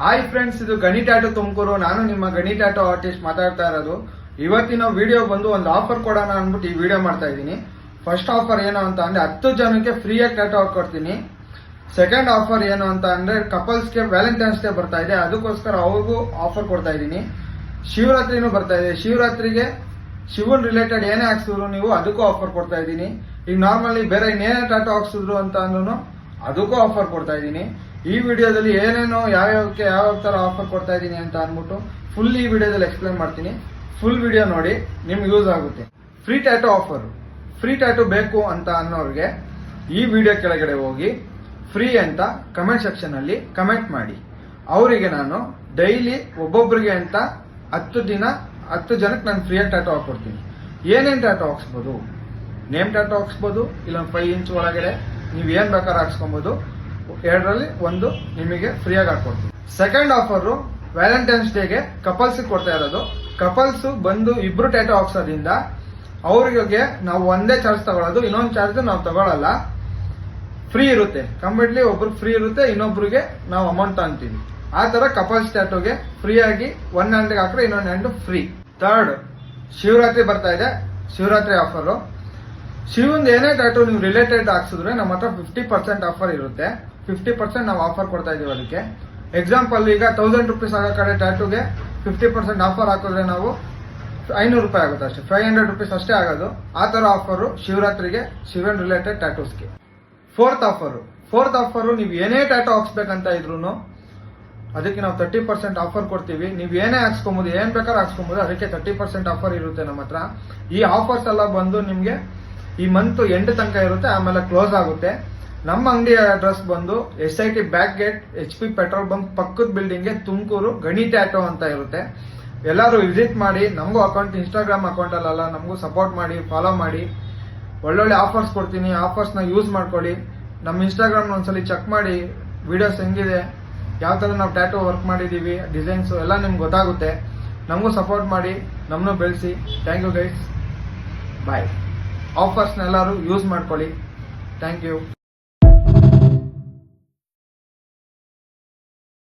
Hi friends, ಇದು ಗಣಿ tattoo Tumakuru. ನಾನು ನಿಮ್ಮ ಗಣಿ ಟ್ಯಾಟೂ ಆರ್ಟಿಸ್ಟ್ ಮಾತಾಡ್ತಾ ಇರೋದು. ಇವತ್ತಿನ ವಿಡಿಯೋ ಬಂದು ಒಂದು ಆಫರ್ ಕೊಡೋಣ ಅಂದ್ಬಿಟ್ಟು ಈ ವಿಡಿಯೋ ಮಾಡ್ತಾ ಇದ್ದೀನಿ. ಫಸ್ಟ್ ಆಫರ್ ಏನು ಅಂತ ಅಂದ್ರೆ 10 ಜನಕ್ಕೆ ಫ್ರೀಯಾಗಿ ಟ್ಯಾಟೂ ಹಾಕೊಡ್ತೀನಿ. ಸೆಕೆಂಡ್ ಆಫರ್ ಏನು ಅಂತ ಅಂದ್ರೆ ಕಪಲ್ಸ್ಗೆ ವ್ಯಾಲೆಂಟೈನ್ಸ್ ಡೇ ಬರ್ತಾ ಇದೆ, ಅದಕ್ಕೋಸ್ಕರ ಅವ್ರಿಗೂ ಆಫರ್ ಕೊಡ್ತಾ ಇದ್ದೀನಿ. ಶಿವರಾತ್ರಿನೂ ಬರ್ತಾ ಇದೆ, ಶಿವರಾತ್ರಿಗೆ ಶಿವನ್ ರಿಲೇಟೆಡ್ ಏನೇ ಹಾಕ್ಸಿದ್ರು ನೀವು ಅದಕ್ಕೂ ಆಫರ್ ಕೊಡ್ತಾ ಇದ್ದೀನಿ. ಈಗ ನಾರ್ಮಲಿ ಬೇರೆ ಇನ್ನೇನೇ ಟ್ಯಾಟೂ ಹಾಕ್ಸಿದ್ರು ಅಂತ ಅಂದ್ರೂ ಅದಕ್ಕೂ ಆಫರ್ ಕೊಡ್ತಾ ಇದ್ದೀನಿ. ಈ ವಿಡಿಯೋದಲ್ಲಿ ಏನೇನೋ ಯಾವ್ಯಾವಕ್ಕೆ ಯಾವ ತರ ಆಫರ್ ಕೊಡ್ತಾ ಇದ್ದೀನಿ ಅಂತ ಅಂದ್ಬಿಟ್ಟು ಫುಲ್ ಈ ವಿಡಿಯೋದಲ್ಲಿ ಎಕ್ಸ್ಪ್ಲೇನ್ ಮಾಡ್ತೀನಿ. ಫುಲ್ ವಿಡಿಯೋ ನೋಡಿ, ನಿಮ್ಗೆ ಯೂಸ್ ಆಗುತ್ತೆ. Free tattoo offer. Free tattoo ಬೇಕು ಅಂತ ಅನ್ನೋರಿಗೆ ಈ ವಿಡಿಯೋ ಕೆಳಗಡೆ ಹೋಗಿ ಫ್ರೀ ಅಂತ ಕಮೆಂಟ್ ಸೆಕ್ಷನ್ ಅಲ್ಲಿ ಕಮೆಂಟ್ ಮಾಡಿ. ಅವರಿಗೆ ನಾನು ಡೈಲಿ ಒಬ್ಬೊಬ್ಬರಿಗೆ ಅಂತ 10 ಜನಕ್ಕೆ ನಾನು ಫ್ರೀಯಾಗಿ ಟ್ಯಾಟೂ ಹಾಕೊಡ್ತೀನಿ. ಏನೇನು ಟ್ಯಾಟೂ ಹಾಕ್ಸ್ಬೋದು? ನೇಮ್ ಟ್ಯಾಟೂ ಹಾಕ್ಸ್ಬೋದು, ಇಲ್ಲ 5 ಇಂಚ್ ಒಳಗಡೆ ನೀವು ಏನ್ ಬೇಕಾದ್ರೆ ಹಾಕ್ಸ್ಕೊಬಹುದು. 2ರಲ್ಲಿ ಒಂದು ನಿಮಗೆ ಫ್ರೀಯಾಗಿ ಹಾಕೊಡ್ತೀನಿ. ಸೆಕೆಂಡ್ ಆಫರ್ ವ್ಯಾಲೆಂಟೈನ್ಸ್ ಡೇಗೆ ಕಪಲ್ಸ್ ಕೊಡ್ತಾ ಇರೋದು. ಕಪಲ್ಸ್ ಬಂದು ಇಬ್ರು ಟ್ಯಾಟೂ ಹಾಕ್ಸೋದ್ರಿಂದ ಅವ್ರಿಗೆ ನಾವು ಒಂದೇ ಚಾರ್ಜ್ ತಗೊಳ್ಳೋದು, ಇನ್ನೊಂದು ಚಾರ್ಜ್ ನಾವು ತಗೊಳ್ಳಲ್ಲ. ಫ್ರೀ ಇರುತ್ತೆ, ಕಂಪ್ಲೀಟ್ಲಿ ಒಬ್ರಿಗೆ ಫ್ರೀ ಇರುತ್ತೆ, ಇನ್ನೊಬ್ರಿಗೆ ನಾವು ಅಮೌಂಟ್ ಅಂತೀವಿ. ಆ ತರ ಕಪಲ್ಸ್ ಟ್ಯಾಟೂಗೆ ಫ್ರೀ ಆಗಿ ಒನ್ ಹ್ಯಾಂಡ್ ಹಾಕ್ರೆ ಇನ್ನೊಂದು ಹ್ಯಾಂಡ್ ಫ್ರೀ. ಥರ್ಡ್, ಶಿವರಾತ್ರಿ ಬರ್ತಾ ಇದೆ, ಶಿವರಾತ್ರಿ ಆಫರ್. ಶಿವಂದ್ ಏನೇ ಟ್ಯಾಟೂ ನೀವು ರಿಲೇಟೆಡ್ ಹಾಕ್ಸಿದ್ರೆ ನಮ್ಮ ಹತ್ರ 50% ಆಫರ್ ಇರುತ್ತೆ. 50% ನಾವು ಆಫರ್ ಕೊಡ್ತಾ ಇದೀವಿ. ಅದಕ್ಕೆ ಎಕ್ಸಾಂಪಲ್, ಈಗ 1000 ರೂಪೀಸ್ ಆಗೋ ಕಡೆ ಟ್ಯಾಟೂಗೆ 50% ಆಫರ್ ಹಾಕಿದ್ರೆ ನಾವು 500 ರೂಪಾಯಿ ಆಗುತ್ತೆ ಅಷ್ಟೇ, 500 ರೂಪೀಸ್ ಅಷ್ಟೇ ಆಗೋದು. ಆ ತರ ಆಫರ್ ಶಿವರಾತ್ರಿಗೆ ಶಿವನ್ ರಿಲೇಟೆಡ್ ಟ್ಯಾಟೂಸ್ಗೆ. ಫೋರ್ತ್ ಆಫರ್, ನೀವು ಏನೇ ಟ್ಯಾಟೂ ಹಾಕ್ಸ್ಬೇಕಂತ ಇದ್ರು ಅದಕ್ಕೆ ನಾವು 30% ಆಫರ್ ಕೊಡ್ತೀವಿ. ನೀವು ಏನೇ ಹಾಕ್ಸ್ಕೊಬಹುದು, ಏನ್ ಬೇಕಾದ್ರೆ ಹಾಕ್ಸ್ಕೊಬಹುದು, ಅದಕ್ಕೆ 30% ಆಫರ್ ಇರುತ್ತೆ ನಮ್ಮ ಹತ್ರ. ಈ ಆಫರ್ಸ್ ಎಲ್ಲ ಬಂದು ನಿಮ್ಗೆ ಈ ಮಂತ್ ಎಂಡ್ ತನಕ ಇರುತ್ತೆ, ಆಮೇಲೆ ಕ್ಲೋಸ್ ಆಗುತ್ತೆ. ನಮ್ಮ ಅಂಗಡಿ ಅಡ್ರೆಸ್ ಬಂದು SIT back gate HP petrol bunk ಪಕ್ಕದ ಬಿಲ್ಡಿಂಗ್ಗೆ ತುಮಕೂರು, ಗಣಿ ಟ್ಯಾಟೂ ಅಂತ ಇರುತ್ತೆ. ಎಲ್ಲರೂ ವಿಸಿಟ್ ಮಾಡಿ. ನಮಗೂ ಅಕೌಂಟ್, ಇನ್ಸ್ಟಾಗ್ರಾಮ್ ಅಕೌಂಟ್ ಅಲ್ಲ, ನಮಗೂ ಸಪೋರ್ಟ್ ಮಾಡಿ, ಫಾಲೋ ಮಾಡಿ. ಒಳ್ಳೊಳ್ಳೆ ಆಫರ್ಸ್ ಕೊಡ್ತೀನಿ, ಆಫರ್ಸ್ ನ ಯೂಸ್ ಮಾಡ್ಕೊಳ್ಳಿ. ನಮ್ಮ ಇನ್ಸ್ಟಾಗ್ರಾಮ್ ಒಂದ್ಸಲಿ ಚೆಕ್ ಮಾಡಿ, ವಿಡಿಯೋಸ್ ಹೆಂಗಿದೆ, ಯಾವ ತರ ನಾವು ಟ್ಯಾಟೂ ವರ್ಕ್ ಮಾಡಿದೀವಿ, ಡಿಸೈನ್ಸ್ ಎಲ್ಲ ನಿಮ್ಗೆ ಗೊತ್ತಾಗುತ್ತೆ. ನಮಗೂ ಸಪೋರ್ಟ್ ಮಾಡಿ, ನಮ್ಮನ್ನು ಬೆಳೆಸಿ. Thank you guys, bye. ಆಫರ್ಸ್ನೆಲ್ಲರೂ ಯೂಸ್ ಮಾಡ್ಕೊಳ್ಳಿ. Thank you.